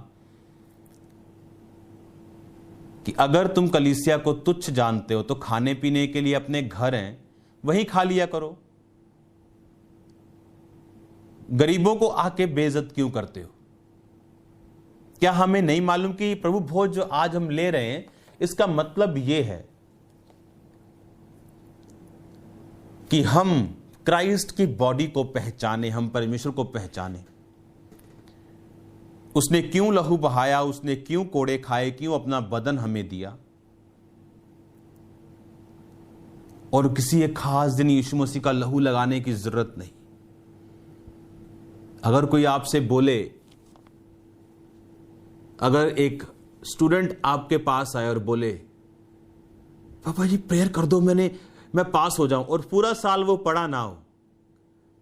कि अगर तुम कलीसिया को तुच्छ जानते हो तो खाने पीने के लिए अपने घर हैं, वहीं खा लिया करो। गरीबों को आके बेइज्जत क्यों करते हो? क्या हमें नहीं मालूम कि प्रभु भोज जो आज हम ले रहे हैं, इसका मतलब यह है कि हम क्राइस्ट की बॉडी को पहचाने, हम परमेश्वर को पहचाने। उसने क्यों लहू बहाया, उसने क्यों कोड़े खाए, क्यों अपना बदन हमें दिया। और किसी एक खास दिन यीशु मसीह का लहू लगाने की जरूरत नहीं। अगर कोई आपसे बोले, अगर एक स्टूडेंट आपके पास आए और बोले पापा जी प्रेयर कर दो, मैं पास हो जाऊं, और पूरा साल वो पढ़ा ना हो,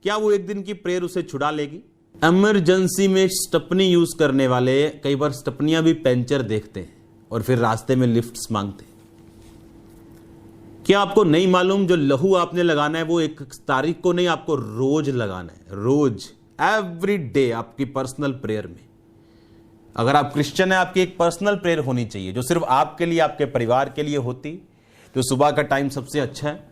क्या वो एक दिन की प्रेयर उसे छुड़ा लेगी? इमरजेंसी में स्टपनी यूज करने वाले कई बार स्टपनियां भी पंचर देखते हैं और फिर रास्ते में लिफ्ट्स मांगते हैं। क्या आपको नहीं मालूम जो लहू आपने लगाना है वो एक तारीख को नहीं, आपको रोज लगाना है। रोज, एवरी डे आपकी पर्सनल प्रेयर में। अगर आप क्रिश्चियन है, आपकी एक पर्सनल प्रेयर होनी चाहिए जो सिर्फ आपके लिए, आपके परिवार के लिए होती। तो सुबह का टाइम सबसे अच्छा है।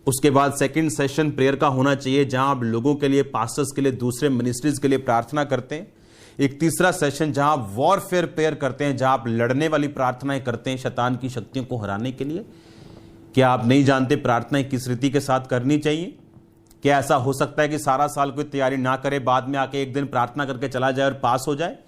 उसके बाद सेकंड सेशन प्रेयर का होना चाहिए जहां आप लोगों के लिए, पास्टर्स के लिए, दूसरे मिनिस्ट्रीज के लिए प्रार्थना करते हैं। एक तीसरा सेशन जहां आप वॉरफेयर प्रेयर करते हैं, जहां आप लड़ने वाली प्रार्थनाएं करते हैं शैतान की शक्तियों को हराने के लिए। क्या आप नहीं जानते प्रार्थनाएं किस रीति के साथ करनी चाहिए? क्या ऐसा हो सकता है कि सारा साल कोई तैयारी ना करे, बाद में आके एक दिन प्रार्थना करके चला जाए और पास हो जाए?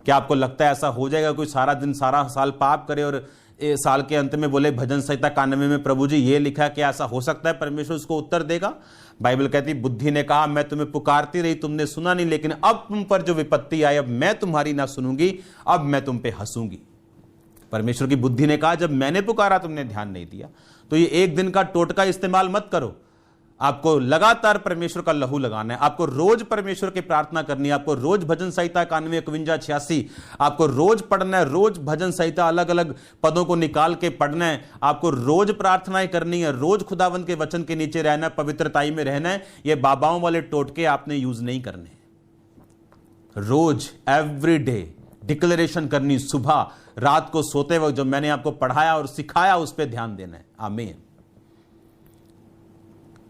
क्या आपको लगता है ऐसा हो जाएगा? कोई सारा दिन, सारा साल पाप करे और साल के अंत में बोले भजन संहिता 91 में प्रभु जी ये लिखा, क्या ऐसा हो सकता है? परमेश्वर उसको उत्तर देगा? बाइबल कहती बुद्धि ने कहा मैं तुम्हें पुकारती रही, तुमने सुना नहीं, लेकिन अब तुम पर जो विपत्ति आई, अब मैं तुम्हारी ना सुनूंगी, अब मैं तुम पे हंसूंगी। परमेश्वर की बुद्धि ने कहा जब मैंने पुकारा तुमने ध्यान नहीं दिया। तो ये एक दिन का टोटका इस्तेमाल मत करो। आपको लगातार परमेश्वर का लहू लगाना है, आपको रोज परमेश्वर की प्रार्थना करनी है, आपको रोज भजन संहिता 91, 51, 86 आपको रोज पढ़ना है, रोज भजन संहिता अलग अलग पदों को निकाल के पढ़ना है, आपको रोज प्रार्थनाएं करनी है, रोज खुदावंद के वचन के नीचे रहना है, पवित्रताई में रहना है। ये बाबाओं वाले टोटके आपने यूज नहीं करने। रोज एवरी डे डिक्लेरेशन करनी, सुबह रात को सोते वक्त जो मैंने आपको पढ़ाया और सिखाया उस पर ध्यान देना है। आमीन।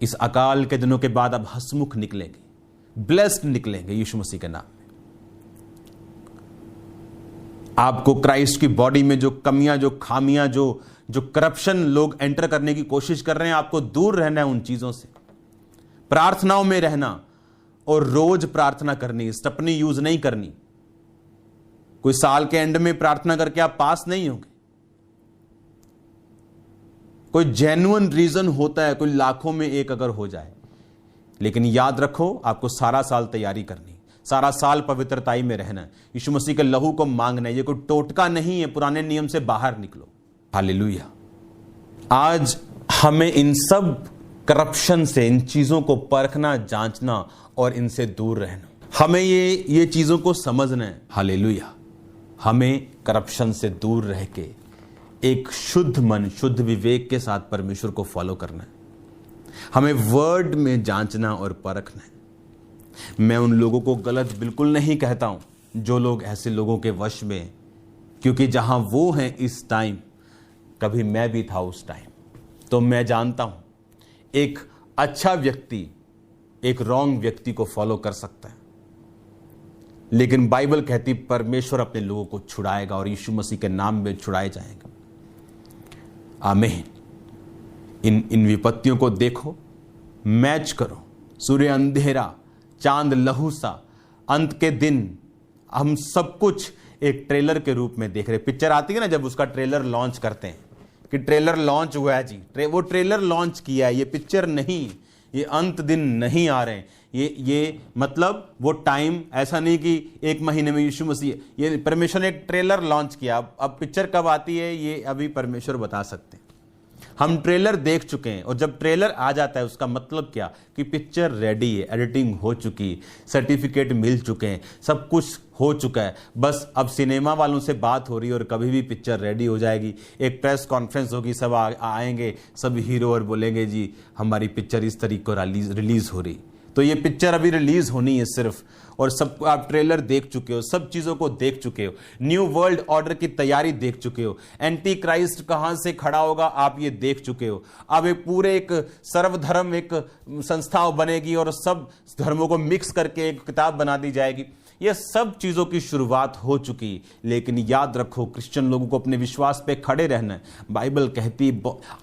इस अकाल के दिनों के बाद अब हंसमुख निकलेंगे, ब्लेस्ड निकलेंगे यीशु मसीह के नाम में। आपको क्राइस्ट की बॉडी में जो कमियां, जो खामियां, जो करप्शन लोग एंटर करने की कोशिश कर रहे हैं, आपको दूर रहना है उन चीजों से। प्रार्थनाओं में रहना और रोज प्रार्थना करनी, स्टपनी यूज नहीं करनी। कोई साल के एंड में प्रार्थना करके आप पास नहीं होंगे। कोई जेन्युइन रीजन होता है, कोई लाखों में एक अगर हो जाए, लेकिन याद रखो आपको सारा साल तैयारी करनी, सारा साल पवित्रताई में रहना है, यीशु मसीह के लहू को मांगना है। ये कोई टोटका नहीं है, पुराने नियम से बाहर निकलो। हालेलुया। आज हमें इन सब करप्शन से, इन चीजों को परखना, जांचना और इनसे दूर रहना। हमें ये चीजों को समझना है। हालेलुया। हमें करप्शन से दूर रह के एक शुद्ध मन, शुद्ध विवेक के साथ परमेश्वर को फॉलो करना है। हमें वर्ड में जांचना और परखना है। मैं उन लोगों को गलत बिल्कुल नहीं कहता हूं जो लोग ऐसे लोगों के वश में, क्योंकि जहां वो हैं इस टाइम, कभी मैं भी था उस टाइम, तो मैं जानता हूं एक अच्छा व्यक्ति एक रॉन्ग व्यक्ति को फॉलो कर सकता है, लेकिन बाइबल कहती परमेश्वर अपने लोगों को छुड़ाएगा और यीशु मसीह के नाम में छुड़ाए जाएंगे। आमीन। इन विपत्तियों को देखो, मैच करो। सूर्य अंधेरा, चांद लहू सा, अंत के दिन, हम सब कुछ एक ट्रेलर के रूप में देख रहे। पिक्चर आती है ना, जब उसका ट्रेलर लॉन्च करते हैं कि ट्रेलर लॉन्च हुआ है जी, वो ट्रेलर लॉन्च किया है, ये पिक्चर नहीं, ये अंत दिन नहीं आ रहे हैं। ये मतलब वो टाइम ऐसा नहीं कि एक महीने में यीशु मसीह, ये परमेश्वर ने एक ट्रेलर लॉन्च किया। अब पिक्चर कब आती है ये अभी परमेश्वर बता सकते हैं। हम ट्रेलर देख चुके हैं, और जब ट्रेलर आ जाता है उसका मतलब क्या कि पिक्चर रेडी है, एडिटिंग हो चुकी, सर्टिफिकेट मिल चुके हैं, सब कुछ हो चुका है। बस अब सिनेमा वालों से बात हो रही है और कभी भी पिक्चर रेडी हो जाएगी। एक प्रेस कॉन्फ्रेंस होगी, सब आएंगे, सब हीरो और बोलेंगे जी हमारी पिक्चर इस तरीके को रिलीज हो रही। तो ये पिक्चर अभी रिलीज होनी है सिर्फ, और सब आप ट्रेलर देख चुके हो, सब चीजों को देख चुके हो, न्यू वर्ल्ड ऑर्डर की तैयारी देख चुके हो, एंटी क्राइस्ट कहां से खड़ा होगा आप ये देख चुके हो। अब एक सर्वधर्म एक संस्था बनेगी और सब धर्मों को मिक्स करके एक किताब बना दी जाएगी। ये सब चीजों की शुरुआत हो चुकी, लेकिन याद रखो क्रिश्चियन लोगों को अपने विश्वास पे खड़े रहना है। बाइबल कहती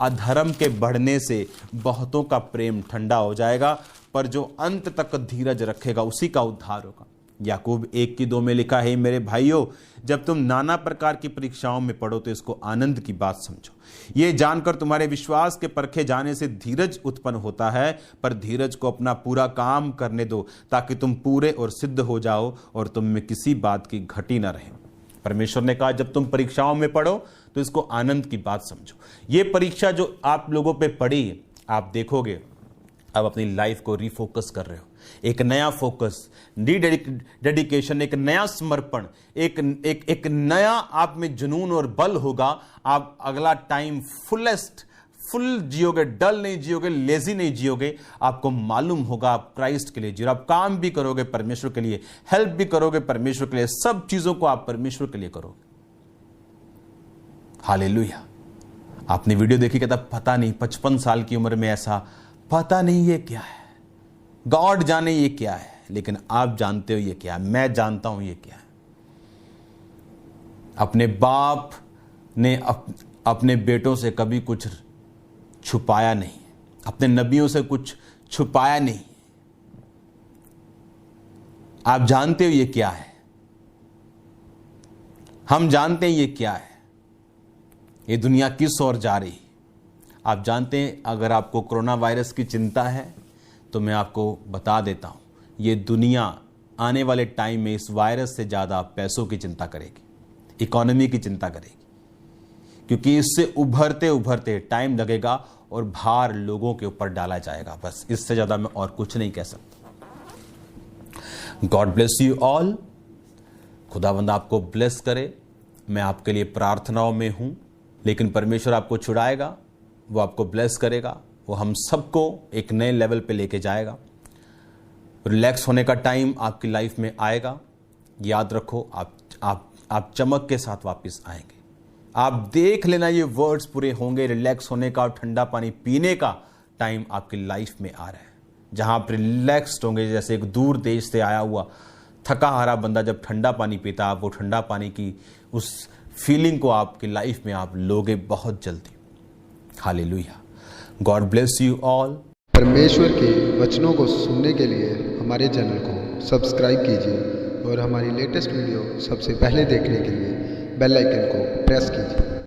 अधर्म के बढ़ने से बहुतों का प्रेम ठंडा हो जाएगा, पर जो अंत तक धीरज रखेगा उसी का उद्धार होगा। याकूब 1:2 में लिखा है, मेरे भाइयों जब तुम नाना प्रकार की परीक्षाओं में पड़ो तो इसको आनंद की बात समझो। ये जानकर तुम्हारे विश्वास के परखे जाने से धीरज उत्पन्न होता है, पर धीरज को अपना पूरा काम करने दो ताकि तुम पूरे और सिद्ध हो जाओ और तुम में किसी बात की घटी न रहे। परमेश्वर ने कहा जब तुम परीक्षाओं में पढ़ो तो इसको आनंद की बात समझो। ये परीक्षा जो आप लोगों पे पड़ी, आप देखोगे अब अपनी लाइफ को रिफोकस कर रहे हो, एक नया फोकस, डेडिकेशन, एक नया समर्पण, एक नया आप में जुनून और बल होगा। आप अगला टाइम फुल जियोगे, डल नहीं जियोगे, लेजी नहीं जियोगे। आपको मालूम होगा आप क्राइस्ट के लिए जियो, आप काम भी करोगे परमेश्वर के लिए, हेल्प भी करोगे परमेश्वर के लिए, सब चीजों को आप परमेश्वर के लिए करोगे। हालेलुया। आपने वीडियो देखी, कहता पता नहीं 55 साल की उम्र में ऐसा, पता नहीं ये क्या है, गॉड जाने ये क्या है, लेकिन आप जानते हो ये क्या है, मैं जानता हूं ये क्या है। अपने बाप ने अपने बेटों से कभी कुछ छुपाया नहीं, अपने नबियों से कुछ छुपाया नहीं। आप जानते हो ये क्या है, हम जानते हैं ये क्या है, ये दुनिया किस ओर जा रही। आप जानते हैं, अगर आपको कोरोना वायरस की चिंता है तो मैं आपको बता देता हूं, ये दुनिया आने वाले टाइम में इस वायरस से ज़्यादा पैसों की चिंता करेगी, इकोनॉमी की चिंता करेगी, क्योंकि इससे उभरते उभरते टाइम लगेगा और भार लोगों के ऊपर डाला जाएगा। बस इससे ज़्यादा मैं और कुछ नहीं कह सकता। God bless you all. खुदावंद आपको ब्लेस करे। मैं आपके लिए प्रार्थनाओं में हूँ, लेकिन परमेश्वर आपको छुड़ाएगा, वो आपको ब्लेस करेगा, वो हम सबको एक नए लेवल पे लेके जाएगा। रिलैक्स होने का टाइम आपकी लाइफ में आएगा। याद रखो, आप चमक के साथ वापस आएंगे। आप देख लेना, ये वर्ड्स पूरे होंगे। रिलैक्स होने का और ठंडा पानी पीने का टाइम आपकी लाइफ में आ रहा है, जहां आप रिलैक्स्ड होंगे। जैसे एक दूर देश से आया हुआ थका हारा बंदा जब ठंडा पानी पीता, आप वो ठंडा पानी की उस फीलिंग को आपकी लाइफ में आप लोगे बहुत जल्दी। Hallelujah. God bless you all. परमेश्वर के वचनों को सुनने के लिए हमारे चैनल को सब्सक्राइब कीजिए और हमारी लेटेस्ट वीडियो सबसे पहले देखने के लिए बेल आइकन को प्रेस कीजिए।